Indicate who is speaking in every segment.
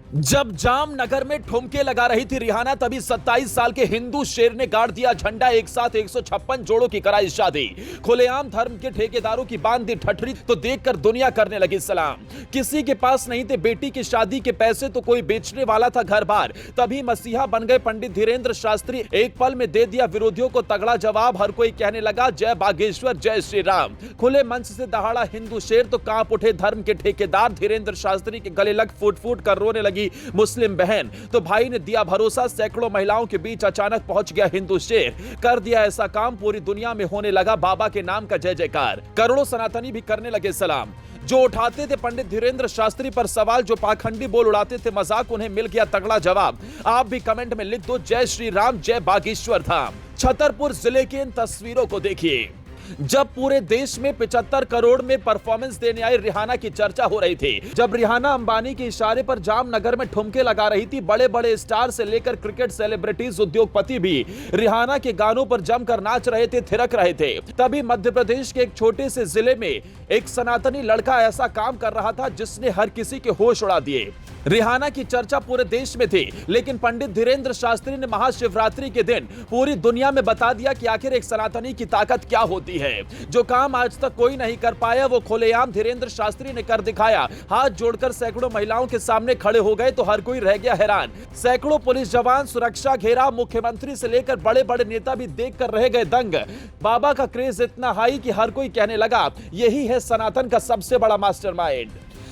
Speaker 1: जब जामनगर में ठुमके लगा रही थी रिहाना, तभी 27 साल के हिंदू शेर ने गाड़ दिया झंडा। एक साथ 156 जोड़ों की कराई शादी। खुलेआम धर्म के ठेकेदारों की बांध दी ठठरी, तो देखकर दुनिया करने लगी सलाम। किसी के पास नहीं थे बेटी की शादी के पैसे, तो कोई बेचने वाला था घर बार। तभी मसीहा बन गए पंडित धीरेंद्र शास्त्री। एक पल में दे दिया विरोधियों को तगड़ा जवाब। हर कोई कहने लगा जय बागेश्वर, जय श्री राम। खुले मंच से दहाड़ा हिंदू शेर, तो कांप उठे धर्म के ठेकेदार। धीरेंद्र शास्त्री के गले लग फूट फूट कर रोने लगी मुस्लिम बहन। तो भाई ने दिया भरोसा। सैकड़ों महिलाओं के बीच अचानक पहुंच गया हिंदू शेर। कर दिया ऐसा काम, पूरी दुनिया में होने लगा बाबा के नाम का जय जयकार। करोड़ों सनातनी भी करने लगे सलाम। जो उठाते थे पंडित धीरेंद्र शास्त्री पर सवाल, जो पाखंडी बोल उड़ाते थे मजाक, उन्हें मिल गया तगड़ा जवाब। आप भी कमेंट में लिख दो जय श्री राम, जय बागेश्वर धाम। छतरपुर जिले की इन तस्वीरों को देखिए। जब पूरे देश में 75 करोड़ में परफॉर्मेंस देने आई रिहाना की चर्चा हो रही थी, जब रिहाना अंबानी के इशारे पर जामनगर में ठुमके लगा रही थी, बड़े बड़े स्टार से लेकर क्रिकेट सेलिब्रिटीज, उद्योगपति भी रिहाना के गानों पर जमकर नाच रहे थे, थिरक रहे थे। तभी मध्य प्रदेश के एक छोटे से जिले में एक सनातनी लड़का ऐसा काम कर रहा था जिसने हर किसी के होश उड़ा दिए। रिहाना की चर्चा पूरे देश में थी, लेकिन पंडित धीरेंद्र शास्त्री ने महाशिवरात्रि के दिन पूरी दुनिया में बता दिया कि आखिर एक सनातनी की ताकत क्या होती है। जो काम आज तक कोई नहीं कर पाया, वो खुलेआम धीरेंद्र शास्त्री ने कर दिखाया। हाथ जोड़कर सैकड़ों महिलाओं के सामने खड़े हो गए, तो हर कोई रह गया हैरान। सैकड़ों पुलिस जवान, सुरक्षा घेरा, मुख्यमंत्री से लेकर बड़े बड़े नेता भी देखकर रह गए दंग। बाबा का क्रेज इतना हाई कि हर कोई कहने लगा यही है सनातन का सबसे बड़ा मास्टरमाइंड।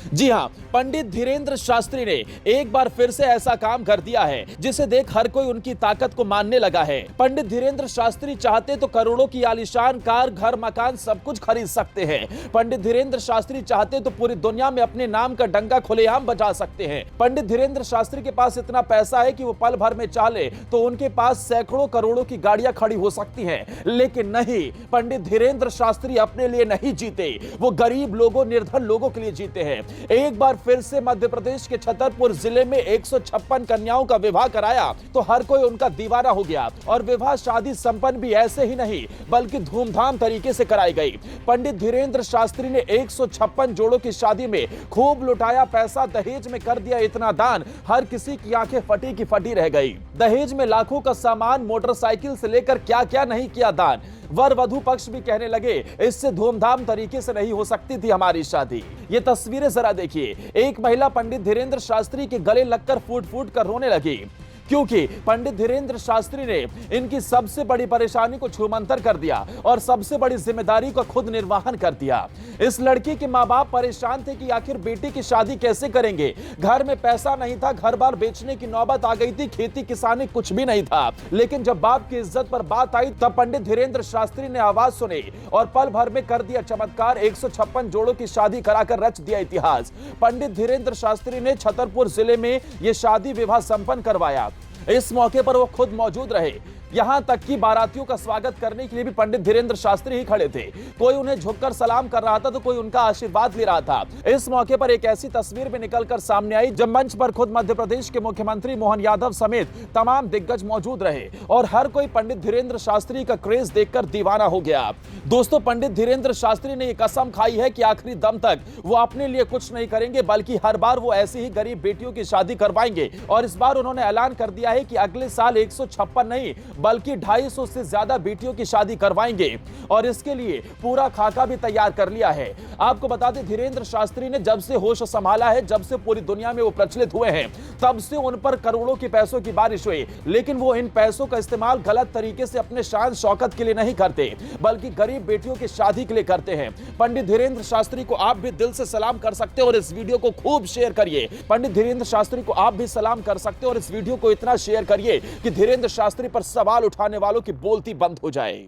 Speaker 1: जी हां, पंडित धीरेंद्र शास्त्री ने एक बार फिर से ऐसा काम कर दिया है जिसे देख हर कोई उनकी ताकत को मानने लगा है। पंडित धीरेंद्र शास्त्री चाहते तो करोड़ों की आलीशान कार, घर, मकान सब कुछ खरीद सकते हैं। पंडित धीरेंद्र शास्त्री चाहते तो पूरी दुनिया में अपने नाम का डंका खुलेआम बजा सकते हैं। पंडित धीरेंद्र शास्त्री के पास इतना पैसा है कि वो पल भर में चाहे तो उनके पास सैकड़ों करोड़ों की गाड़ियां खड़ी हो सकती हैं। लेकिन नहीं, पंडित धीरेंद्र शास्त्री अपने लिए नहीं जीते, वो गरीब लोगों, निर्धन लोगों के लिए जीते हैं। एक बार फिर से मध्य प्रदेश के छतरपुर जिले में 156 कन्याओं का विवाह कराया, तो हर कोई उनका दीवाना हो गया। और विवाह शादी संपन्न भी ऐसे ही नहीं, बल्कि धूमधाम तरीके से कराई गई। पंडित धीरेंद्र शास्त्री ने 156 जोड़ों की शादी में खूब लुटाया पैसा। दहेज में कर दिया इतना दान, हर किसी की आंखें फटी की फटी रह गई। दहेज में लाखों का सामान, मोटरसाइकिल से लेकर क्या क्या नहीं किया दान। वर वधू पक्ष भी कहने लगे इससे धूमधाम तरीके से नहीं हो सकती थी हमारी शादी। ये तस्वीरें जरा देखिए। एक महिला पंडित धीरेंद्र शास्त्री के गले लगकर फूट फूट कर रोने लगी, क्योंकि पंडित धीरेंद्र शास्त्री ने इनकी सबसे बड़ी परेशानी को छूमंतर कर दिया और सबसे बड़ी जिम्मेदारी को खुद निर्वहन कर दिया। इस लड़की के माँ बाप परेशान थे कि आखिर बेटी की शादी कैसे करेंगे। घर में पैसा नहीं था, घर बार बेचने की नौबत आ गई थी, खेती किसानी कुछ भी नहीं था। लेकिन जब बाप की इज्जत पर बात आई, तब पंडित धीरेंद्र शास्त्री ने आवाज सुनी और पल भर में कर दिया चमत्कार। 156 जोड़ों की शादी कराकर रच दिया इतिहास। पंडित धीरेंद्र शास्त्री ने छतरपुर जिले में यह शादी विवाह संपन्न करवाया। इस मौके पर वो खुद मौजूद रहे। यहां तक कि बारातियों का स्वागत करने के लिए भी पंडित धीरेंद्र शास्त्री ही खड़े थे। कोई उन्हें झुककर सलाम कर रहा था, तो कोई उनका आशीर्वाद ले रहा था। इस मौके पर एक ऐसी तस्वीर भी निकलकर सामने आई जब मंच पर खुद मध्य प्रदेश के मुख्यमंत्री मोहन यादव समेत तमाम दिग्गज मौजूद रहे और हर कोई पंडित धीरेंद्र शास्त्री का क्रेज देखकर दीवाना हो गया। दोस्तों, पंडित धीरेंद्र शास्त्री ने यह कसम खाई है कि आखिरी दम तक वो अपने लिए कुछ नहीं करेंगे, बल्कि हर बार वो ऐसी ही गरीब बेटियों की शादी करवाएंगे। और इस बार उन्होंने ऐलान कर दिया है कि अगले साल 156 नहीं बल्कि 250 से ज्यादा बेटियों की शादी करवाएंगे और इसके लिए पूरा खाका भी तैयार कर लिया है। आपको बता दें, धीरेंद्र शास्त्री ने जब से होश संभाला है, जब से पूरी दुनिया में वो प्रचलित हुए हैं, तब से उन पर करोड़ों की पैसों की बारिश हुई। लेकिन वो इन पैसों का इस्तेमाल गलत तरीके से अपने शान शौकत के लिए नहीं करते, बल्कि गरीब बेटियों की शादी के लिए करते हैं। पंडित धीरेंद्र शास्त्री को आप भी दिल से सलाम कर सकते हैं और इस वीडियो को खूब शेयर करिए। पंडित धीरेंद्र शास्त्री को आप भी सलाम कर सकते हैं और इस वीडियो को इतना शेयर करिए कि धीरेंद्र शास्त्री पर सवाल उठाने वालों की बोलती बंद हो जाए।